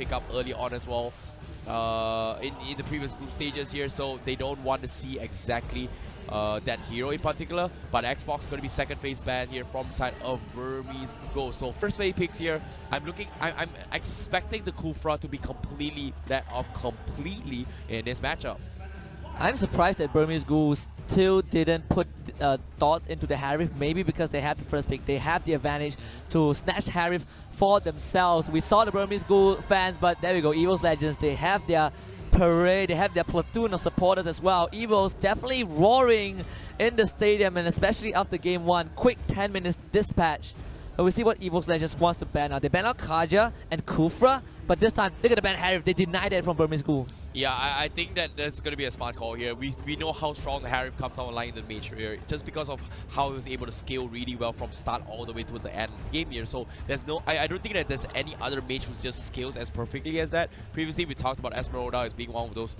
pick up early on as well in the previous group stages here, so they don't want to see exactly that hero in particular. But Xbox going to be second phase ban here from the side of Burmese Ghouls. So first phase picks here, I'm expecting the Kufra to be completely in this matchup. I'm surprised that Burmese Ghouls still didn't put thoughts into the Harif, maybe because they have the first pick. They have the advantage to snatch Harif for themselves. We saw the Burmese Ghoul fans, but there we go, Evos Legends, they have their parade, they have their platoon of supporters as well. Evos definitely roaring in the stadium, and especially after game 1, quick 10 minutes dispatch. But we see what Evos Legends wants to ban out. They ban out Kaja and Kufra, but this time they're gonna ban Harif. They denied it from Burmese Ghoul. Yeah, I think that that's going to be a smart call here. We know how strong Harif comes online in the mage here, just because of how he was able to scale really well from start all the way to the end of the game here. So there's no, I don't think that there's any other mage who just scales as perfectly as that. Previously we talked about Esmeralda as being one of those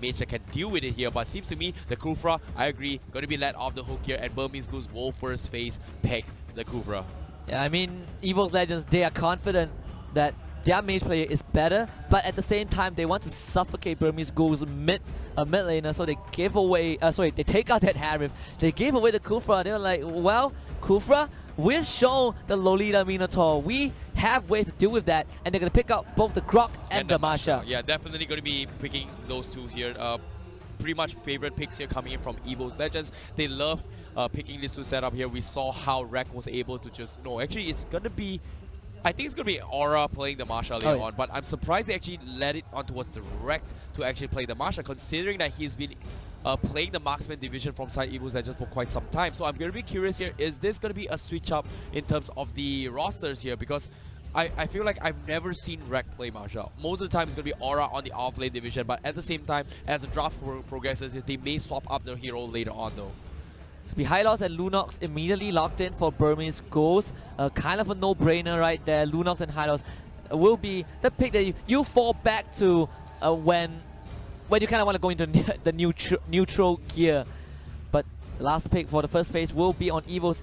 mage that can deal with it here, but it seems to me the Kufra, I agree, going to be let off the hook here, and Burmese Ghouls will first phase pick the Kufra. Yeah, I mean, Evos Legends, they are confident that their mage player is better, but at the same time they want to suffocate Burmese Ghouls mid laner, so they give away, they take out that Harif, they gave away the Kufra. They were like, well, Kufra, we've shown the Lolita Minotaur, we have ways to deal with that, and they're going to pick out both the Grok and the Masha. Yeah, definitely going to be picking those two here. Pretty much favorite picks here coming in from Evos Legends. They love picking this two setup here. We saw how Rek was able to just, no, actually it's going to be, I think it's going to be Aura playing the Masha later on, but I'm surprised they actually led it on towards the Rek to actually play the Masha, considering that he's been playing the Marksman division from side Evos Legends for quite some time. So I'm going to be curious here, is this going to be a switch up in terms of the rosters here? Because I feel like I've never seen Rek play Masha. Most of the time it's going to be Aura on the off-lane division, but at the same time, as the draft progresses, they may swap up their hero later on though. So Hylos and Lunox immediately locked in for Burmese Ghouls. Kind of a no-brainer right there. Lunox and Hylos will be the pick that you fall back to when you kind of want to go into the neutral gear. But the last pick for the first phase will be on Evos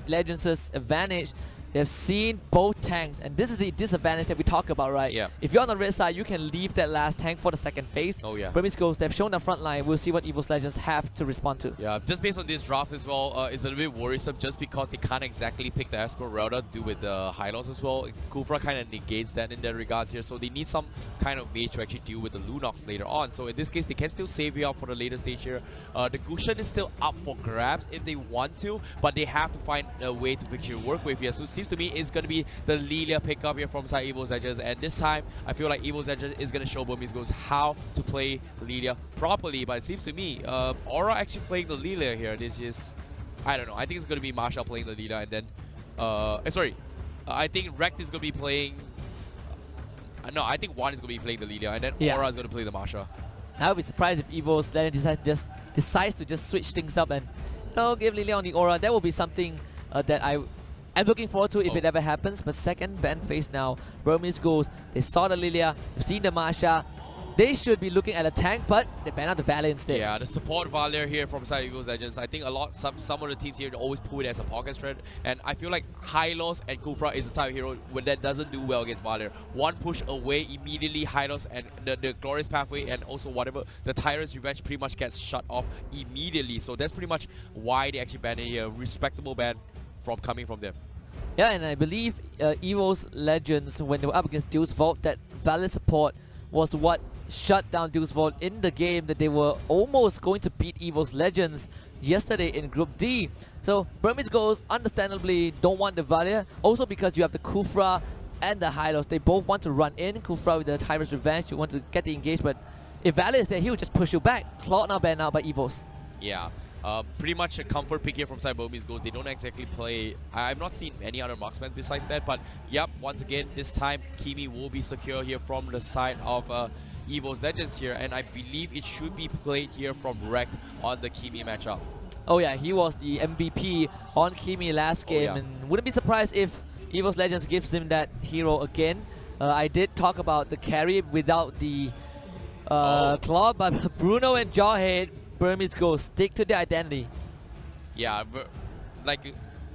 Legends' advantage. They've seen both tanks, and this is the disadvantage that we talk about, right? Yeah. If you're on the red side, you can leave that last tank for the second phase. Oh yeah. Burmese Ghouls, they've shown the front line. We'll see what Evos Legends have to respond to. Yeah, just based on this draft as well, it's a little bit worrisome just because they can't exactly pick the Esmeralda to do with the Hylos as well. Kufra kind of negates that in that regards here, so they need some kind of mage to actually deal with the Lunox later on. So in this case, they can still save you up for the later stage here. The Gushan is still up for grabs if they want to, but they have to find a way to actually work with here. So it seems to me it's going to be the Lilia pickup here from side Evos Legends, and this time I feel like Evos Legends is going to show Burmese Ghouls how to play Lilia properly. But it seems to me Aura actually playing the Lilia here. This is, I don't know, I think it's going to be Masha playing the Lilia, and then I think Rekt is going to be playing no, I think one is going to be playing the Lilia, and then Aura is going to play the Masha. I would be surprised if Evos Legends decides to just switch things up and give Lilia on the Aura. That will be something that I'm looking forward to if it ever happens. But second ban phase now, Burmese Ghouls, they saw the Lilia, they've seen the Masha. They should be looking at a tank, but they ban out the Valer instead. Yeah, the support Valer here from side Evos Legends. I think some of the teams here always put it as a pocket threat, and I feel like Hylos and Kufra is the type of hero when that doesn't do well against Valer. One push away immediately, Hylos and the Glorious Pathway and also whatever, the Tyrant's Revenge pretty much gets shut off immediately. So that's pretty much why they actually banned a respectable ban coming from them. Yeah, and I believe Evos Legends, when they were up against Deus Vault, that Valer support was what shut down Deus Vault in the game that they were almost going to beat Evos Legends yesterday in Group D. So Burmese Ghouls understandably don't want the Valer, also because you have the Kufra and the Hylos. They both want to run in. Kufra with the Tyrant's Revenge, you want to get the engage, but if Valer is there, he'll just push you back. Cloud now banned out by Evos. Yeah. Pretty much a comfort pick here from side Burmese Ghouls. They don't exactly play, I've not seen any other marksmen besides that, but yep, once again, this time Kimi will be secure here from the side of Evos Legends here, and I believe it should be played here from Rekt on the Kimi matchup. Oh yeah, he was the MVP on Kimi last game, and wouldn't be surprised if Evos Legends gives him that hero again. I did talk about the carry without the claw, but Bruno and Jawhead, Burmese Ghouls stick to their identity. Yeah, like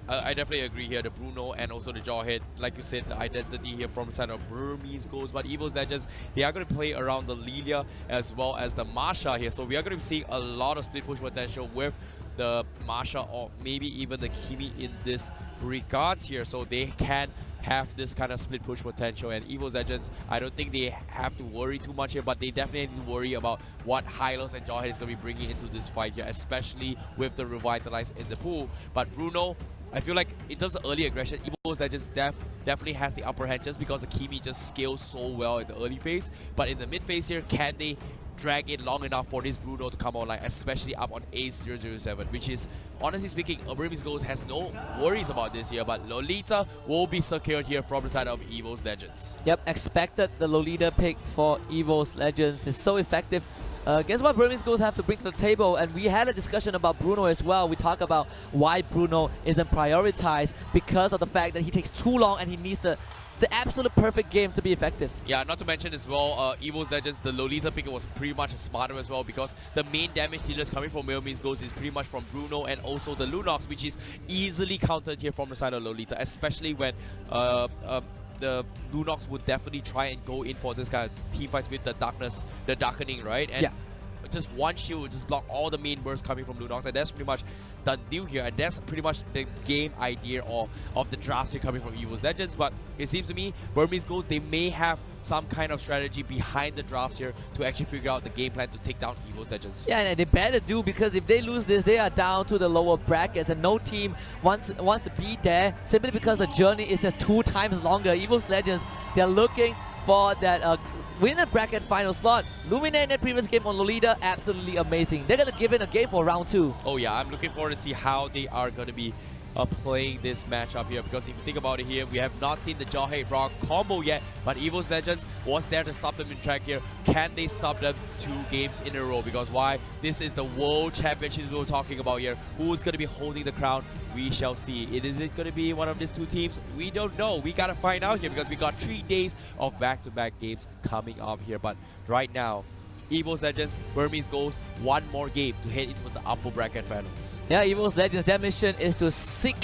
I definitely agree here. The Bruno and also the Jawhead, like you said, the identity here from the side of Burmese Ghouls. But Evos Legends, they are going to play around the Lilia as well as the Masha here. So we are going to be seeing a lot of split push potential with the Masha or maybe even the Kimi in this regards here. So they can have this kind of split push potential, and Evos Legends, I don't think they have to worry too much here, but they definitely need to worry about what Hylos and Jawhead is going to be bringing into this fight here, especially with the Revitalize in the pool. But Bruno, I feel like in terms of early aggression, Evos Legends definitely has the upper hand just because the Kimi just scales so well in the early phase. But in the mid phase here, can they drag it long enough for this Bruno to come online, especially up on A007, which is, honestly speaking, Burmese Ghouls has no worries about this here, but Lolita will be secured here from the side of Evos Legends. Yep, expected the Lolita pick for Evos Legends. Is so effective. Guess what Burmese Ghouls have to bring to the table, and we had a discussion about Bruno as well. We talk about why Bruno isn't prioritized because of the fact that he takes too long and he needs the absolute perfect game to be effective. Yeah, not to mention as well, Evos Legends, the Lolita pick was pretty much smarter as well because the main damage dealers coming from Burmese Ghouls is pretty much from Bruno and also the Lunox, which is easily countered here from the side of Lolita, especially when the Lunox would definitely try and go in for this kind of team fights with the darkness, the darkening, right? And yeah. Just one shield would just block all the main bursts coming from Lunox, and that's pretty much done deal here, and that's pretty much the game idea of the drafts here coming from Evos Legends. But it seems to me Burmese Ghouls, they may have some kind of strategy behind the drafts here to actually figure out the game plan to take down Evos Legends. Yeah, and they better do, because if they lose this, they are down to the lower brackets, and no team wants to be there simply because the journey is just 2 times longer. Evos Legends, they're looking for that winner bracket final slot. Lumina in their previous game on Lolita, absolutely amazing. They're going to give it a game for round 2. Oh yeah, I'm looking forward to see how they are going to be playing this matchup here, because if you think about it here, we have not seen the Jawhead Rock combo yet, but Evos Legends was there to stop them in track here. Can they stop them 2 games in a row? Because why? This is the World Championships we were talking about here. Who's going to be holding the crown? We shall see. Is it going to be one of these 2 teams? We don't know. We got to find out here, because we got 3 days of back-to-back games coming up here. But right now, Evos Legends, Burmese Ghouls, 1 more game to head into the upper bracket finals. Yeah, Evos Legends, their mission is to seek,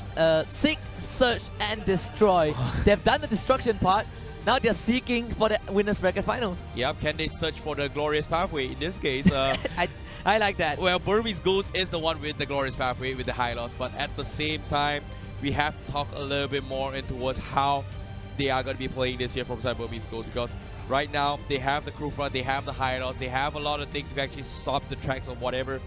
search, and destroy. They've done the destruction part. Now they're seeking for the winners bracket finals. Yep, can they search for the glorious pathway? In this case, I like that. Well, Burmese Ghouls is the one with the glorious pathway with the high loss, but at the same time, we have to talk a little bit more into towards how they are going to be playing this year from side Burmese Ghouls, because right now they have the crew front, they have the high loss, they have a lot of things to actually stop the tracks of whatever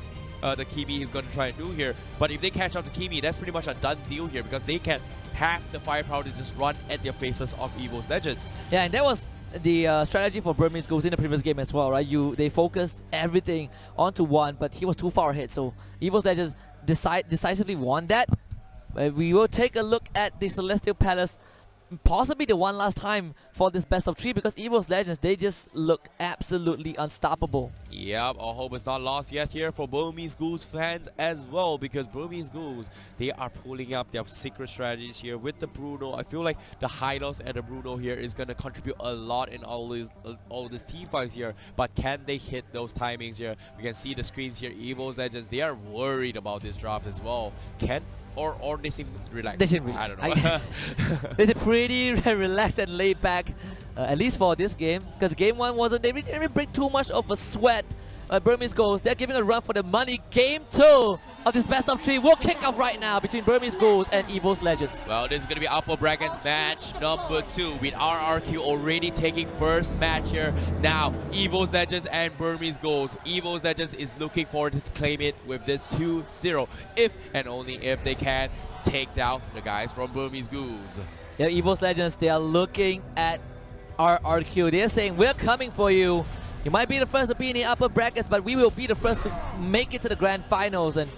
the Kimi is going to try and do here. But if they catch up to Kimi, that's pretty much a done deal here, because they can have the firepower to just run at their faces of Evos Legends. Yeah, and that was the strategy for Burmese Ghouls in the previous game as well, right? They focused everything onto one, but he was too far ahead, so Evos Legends decisively won that. We will take a look at the Celestial Palace, possibly the one last time for this best of 3, because Evos Legends, they just look absolutely unstoppable. Yep, our hope is not lost yet here for Burmese Ghouls fans as well, because Burmese Ghouls, they are pulling up their secret strategies here with the Bruno. I feel like the Hylos and the Bruno here is going to contribute a lot in all these team fights here, but can they hit those timings here? We can see the screens here. Evos Legends, they are worried about this draft as well. Or they seem relaxed. They seem relaxed. I don't know. They seem pretty relaxed and laid back, at least for this game. Because game 1 wasn't, they didn't bring too much of a sweat. Burmese Ghouls, they're giving a run for the money. Game 2 of this best of 3 will kick off right now between Burmese Ghouls and Evos Legends. Well, this is going to be upper brackets match number 2 with RRQ already taking first match here. Now, Evos Legends and Burmese Ghouls. Evos Legends is looking forward to claim it with this 2-0, if and only if they can take down the guys from Burmese Ghouls. Yeah, Evos Legends, they are looking at RRQ. They're saying, we're coming for you. You might be the first to be in the upper brackets, but we will be the first to make it to the grand finals. And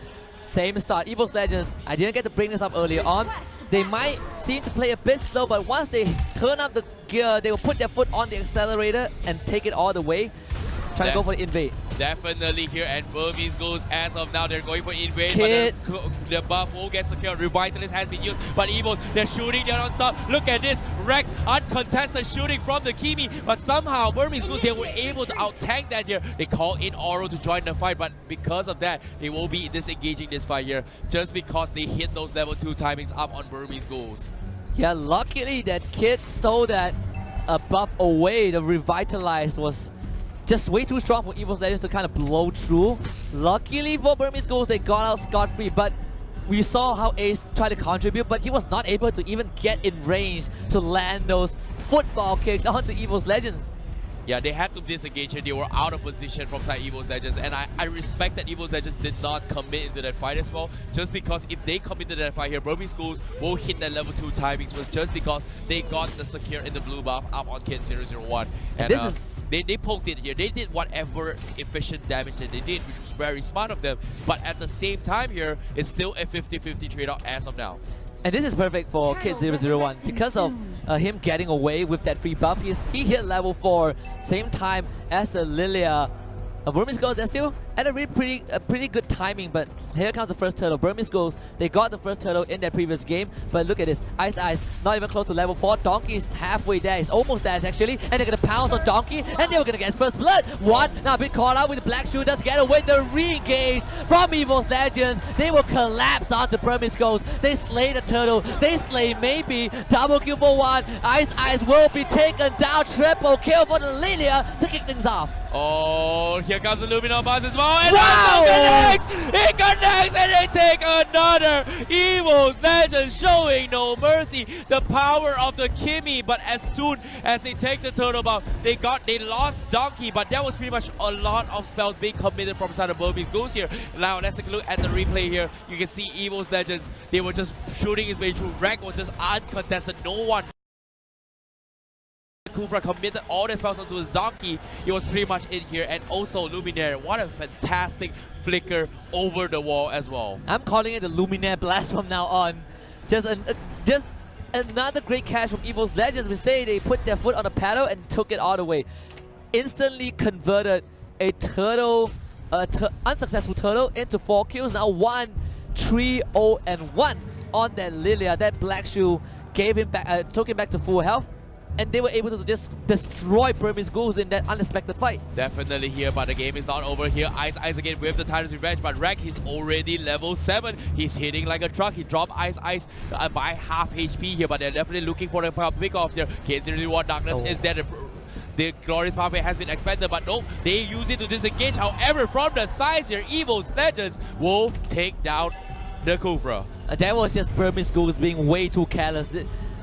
same start. Evos Legends, I didn't get to bring this up earlier on. They might seem to play a bit slow, but once they turn up the gear, they will put their foot on the accelerator and take it all the way. Trying to go for the invade. Definitely here, and Burmese Ghouls, as of now, they're going for invade, Kid. but the buff will get secured. Revitalize has been used, but Evos, they're shooting, they're non-stop. Look at this, Rex uncontested shooting from the Kimi, but somehow Burmese Ghouls, they were able to out-tank that here. They call in Oro to join the fight, but because of that, they will be disengaging this fight here just because they hit those level 2 timings up on Burmese Ghouls. Yeah, luckily that kid stole that buff away. The Revitalized was just way too strong for Evos Legends to kind of blow through. Luckily for Burmese Ghouls, they got out scot-free, but we saw how Ace tried to contribute, but he was not able to even get in range to land those football kicks onto Evos Legends. Yeah, they had to disengage here. They were out of position from side Evos Legends, and I respect that Evos Legends did not commit into that fight as well, just because if they commit to that fight here, Burmese Ghouls will hit that level 2 timings, but just because they got the secure in the blue buff up on Kid 001. And this is... they poked it here. They did whatever efficient damage that they did, which was very smart of them, but at the same time here, it's still a 50-50 trade-off as of now. And this is perfect for Kid 001 because of him getting away with that free buff. He hit level 4, same time as the Lilia. Burmese Ghouls, they're still at a really pretty good timing, but here comes the first turtle. Burmese Ghouls, they got the first turtle in their previous game, but look at this. Ice not even close to level 4. Donkey's halfway there. He's almost there actually, and they're gonna pounce on Donkey, and they were gonna get first blood. One, now a bit caught out with the black shooters, get away the re-engage from Evos Legends. They will collapse onto Burmese Ghouls. They slay the turtle. They slay maybe. Double kill for one. Ice will be taken down. Triple kill for the Lilia to kick things off. Oh, here comes the Lumina Buzz as well, and wow! it connects, and they take another. Evos Legends showing no mercy. The power of the Kimi, but as soon as they take the turtle buff, they lost Donkey, but that was pretty much a lot of spells being committed from side of Burmese Ghouls here. Now let's take a look at the replay here. You can see Evos Legends, they were just shooting his way through. Rek was just uncontested, no one. Kufra committed all the spells onto his Donkey. He was pretty much in here, and also Luminaire. What a fantastic flicker over the wall as well. I'm calling it the Luminaire Blast from now on. Just another great catch from Evos Legends. We say they put their foot on the pedal and took it all the way. Instantly converted a turtle, unsuccessful turtle into 4 kills. Now 1, 3, 0, and 1 on that Lilia. That black shoe gave him back, took him back to full health. And they were able to just destroy Burmese Ghouls in that unexpected fight. Definitely here, but the game is not over here. Ice again with the Titan's Revenge, but Rek, he's already level 7. He's hitting like a truck. He dropped Ice by half HP here, but they're definitely looking for the pick-offs here. K01 Darkness is dead. The Glorious Pathway has been expanded, but no, they use it to disengage. However, from the sides here, Evos Legends will take down the Kufra. That was just Burmese Ghouls being way too careless.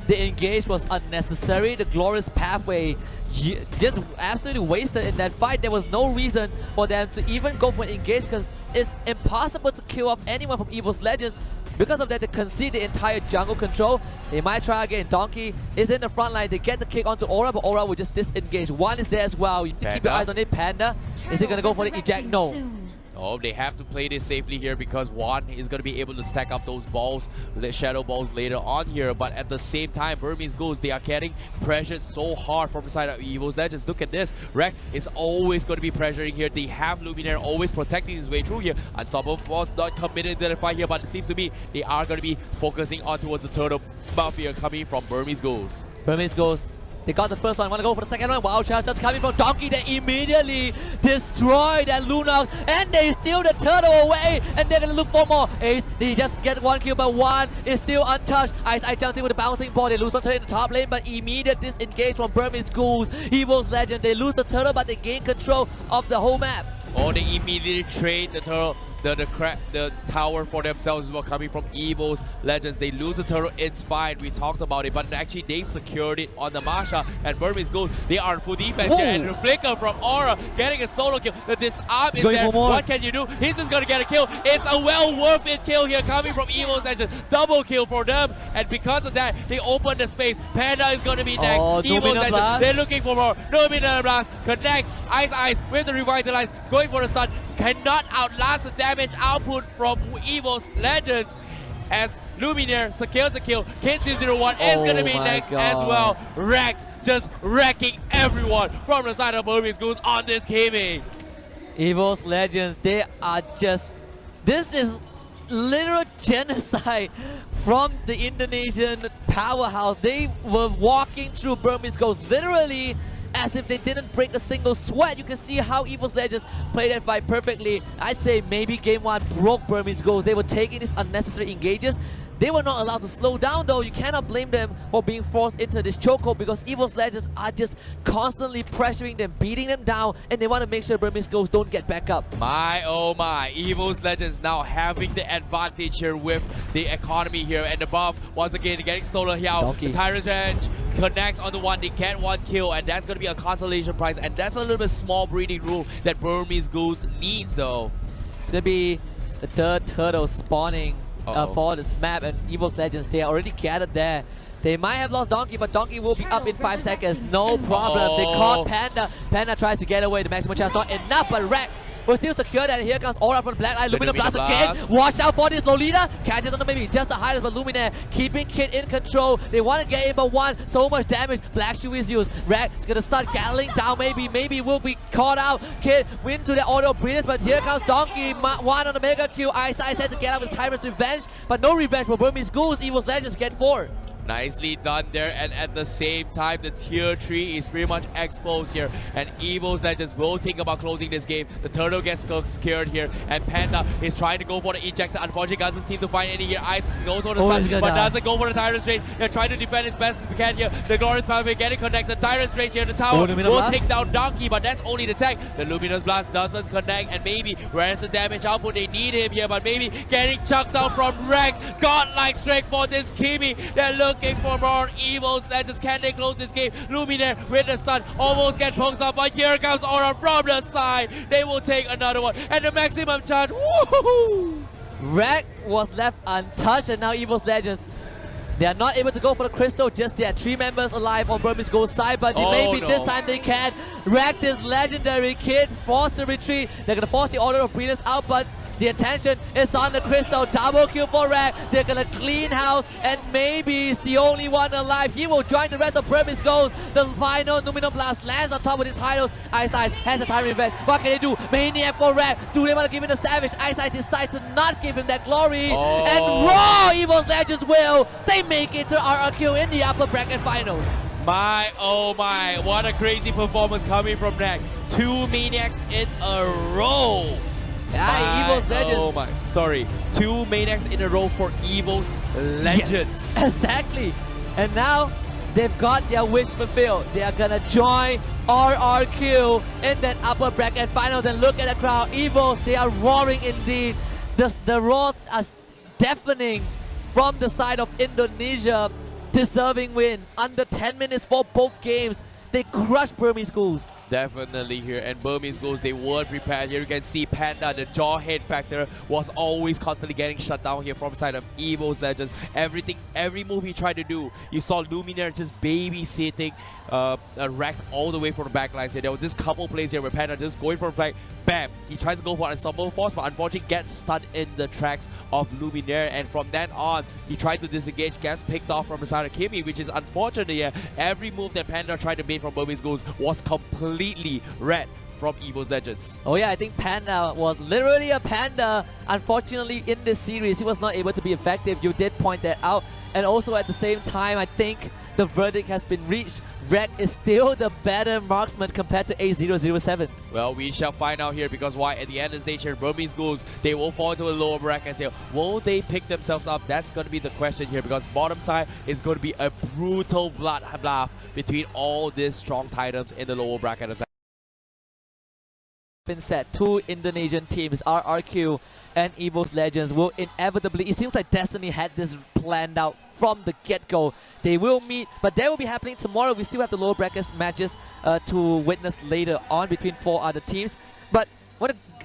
The engage was unnecessary. The Glorious Pathway just absolutely wasted in that fight. There was no reason for them to even go for an engage because it's impossible to kill off anyone from Evos Legends. Because of that, they concede the entire jungle control. They might try again. Donkey is in the front line. They get the kick onto Aura, but Aura will just disengage. One is there as well. You need to keep your eyes on it. Panda, is he going to go for the eject? No. Oh, they have to play this safely here because Juan is going to be able to stack up those balls, the shadow balls later on here. But at the same time, Burmese Ghouls, they are getting pressured so hard from the side of Evos Legends. Look at this. Rek is always going to be pressuring here. They have Luminaire always protecting his way through here. Unstoppable was not committed to the fight here, but it seems to me they are going to be focusing on towards the turtle buff here coming from Burmese Ghouls. Burmese Ghouls, they got the first one. Want to go for the second one? Wow, chance that's coming from Donkey. They immediately destroy that Lunox, and they steal the turtle away, and they're gonna look for more. Ace, they just get 1 kill, but 1 is still untouched. Ice jumps in with the bouncing ball. They lose the turtle in the top lane, but immediate disengage from Burmese Ghouls. Evos Legend, they lose the turtle, but they gain control of the whole map. Oh, they immediately trade the turtle. The tower for themselves as well coming from Evos Legends. They lose the turtle, it's fine. We talked about it, but actually they secured it on the Masha, and Burmese Ghouls, they are in full defense here, and the flicker from Aura getting a solo kill. The disarm is there. What can you do? He's just gonna get a kill. It's a well worth it kill here coming from Evos Legends. Double kill for them, and because of that, they open the space. Panda is gonna be next. Evos Legends, they're looking for more. Domina Blast connects. Ice with the Revitalize, going for the stun. Cannot outlast the damage output from Evos Legends as Luminaire secures the kill. Kid001 is going to be next as well. Wrecked, just wrecking everyone from the side of Burmese Ghouls on this Kimi. Evos Legends, they are just... This is literal genocide from the Indonesian powerhouse. They were walking through Burmese Ghouls literally as if they didn't break a single sweat. You can see how Evos Legends played that fight perfectly. I'd say maybe game 1 broke Burmese Ghouls. They were taking these unnecessary engages. They were not allowed to slow down though. You cannot blame them for being forced into this chokehold because Evos Legends are just constantly pressuring them, beating them down, and they want to make sure Burmese Ghouls don't get back up. My oh my, Evos Legends now having the advantage here with the economy here and the buff. Once again, getting stolen here. Donkey. The Tyrant's Revenge connects on the one, they get 1 kill, and that's going to be a consolation prize, and that's a little bit small breeding room that Burmese Ghouls needs though. It's going to be the 3rd turtle spawning for this map, and Evos Legends, they are already gathered there. They might have lost Donkey, but Donkey will be up in 5 seconds. No problem. They caught Panda. Panda tries to get away. The maximum chance not enough, but Rack will still secure that. Here comes Aura from Black Eye. Luminaire Blast again. Watch out for this Lolita. Catches on the maybe just the highest, but Luminaire keeping Kid in control. They want to get in, but 1. So much damage. Black Shoe is used. Rack is going to start gathering down. Maybe will be caught out. Kid win to the auto brilliance, but here comes Donkey. 1 on the mega kill. Ice set to get out with Tyrant's Revenge, but no revenge for Burmese Ghouls. Evos Legends get 4. Nicely done there, and at the same time, the tier 3 is pretty much exposed here, and Evos Legends will think about closing this game. The turtle gets scared here, and Panda is trying to go for the ejector. Unfortunately, doesn't seem to find any here. Ice knows what to start, but doesn't go for the Tyrant's Rage. They're trying to defend as best as we can here. The Glorious Pathway getting connected. Tyrant's Rage here. The tower will take down Donkey, but that's only the tech. The Luminous Blast doesn't connect, and maybe where's the damage output? They need him here, but maybe getting chucked out from Rex. Godlike strength for this Kimi. They're looking for more Evos Legends. Can they close this game? Luminaire with the sun almost get poked up, but here comes Aura from the side. They will take another one, and the maximum charge. Woohoo! Rack was left untouched, and now Evos Legends, they are not able to go for the crystal just yet. 3 members alive on Burmese Ghouls side, but maybe this time they can. Rack this legendary Kid forced to retreat. They're gonna force the Order of Brilliance out, but the attention is on the crystal. Double kill for Rack. They're gonna clean house, and maybe he's the only one alive. He will join the rest of Burmese Ghouls. The final Luminous Blast lands on top of his hideout. Ice has a time revenge. What can they do? Maniac for Rack. Do they want to give him the Savage? Ice decides to not give him that glory. And raw Evos Legends will. They make it to RRQ in the upper bracket finals. My oh my, what a crazy performance coming from Rack. 2 Maniacs in a row. Evos Legends. Oh my, sorry. 2 Maniacs in a row for Evos Legends. Yes, exactly. And now they've got their wish fulfilled. They are gonna join RRQ in that upper bracket finals, and look at the crowd. Evos, they are roaring indeed. The roars are deafening from the side of Indonesia. Deserving win. Under 10 minutes for both games. They crushed Burmese Ghouls. Definitely here, and Burmese Ghouls, they weren't prepared. Here you can see Panda, the jaw hit factor was always constantly getting shut down here from the side of Evos Legends. Every move he tried to do, you saw Luminaire just babysitting Rack all the way from the back lines here. There was this couple plays here where Panda just going for a flag, bam, he tries to go for an Ensemble Force, but unfortunately gets stunned in the tracks of Luminaire, and from then on, he tried to disengage, gets picked off from the side of Kimi, which is unfortunate here. Every move that Panda tried to make from Burmese Ghouls was completely read from Evos Legends. Oh yeah, I think Panda was literally a panda. Unfortunately, in this series, he was not able to be effective. You did point that out. And also at the same time, I think the verdict has been reached. Red is still the better marksman compared to A007. Well, we shall find out here, because why? At the end of the stage here, Burmese Ghouls, they will fall into a lower bracket and say, will they pick themselves up? That's going to be the question here, because bottom side is going to be a brutal bloodbath between all these strong titans in the lower bracket of that. Been set. 2 Indonesian teams, RRQ and Evos Legends, will inevitably, it seems like Destiny had this planned out from the get-go. They will meet, but that will be happening tomorrow. We still have the lower brackets matches to witness later on between 4 other teams. But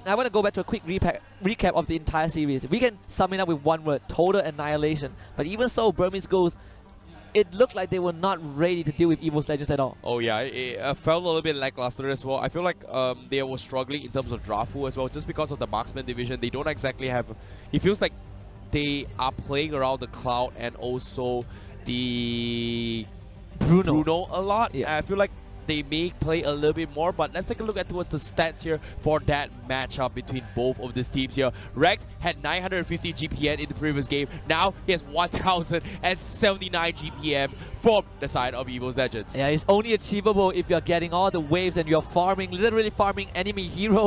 I want to go back to a quick recap of the entire series. We can sum it up with one word: total annihilation. But even so, Burmese Ghouls, it looked like they were not ready to deal with Evos Legends at all. Oh yeah, it felt a little bit lackluster as well. I feel like they were struggling in terms of draft pool as well, just because of the marksman division. They don't exactly have... It feels like they are playing around the Cloud and also the Bruno a lot. Yeah. I feel like they may play a little bit more, but let's take a look at towards the stats here for that matchup between both of these teams here. Rekt had 950 GPM in the previous game. Now he has 1079 GPM from the side of Evos Legends. Yeah, it's only achievable if you're getting all the waves and you're farming, literally farming enemy heroes.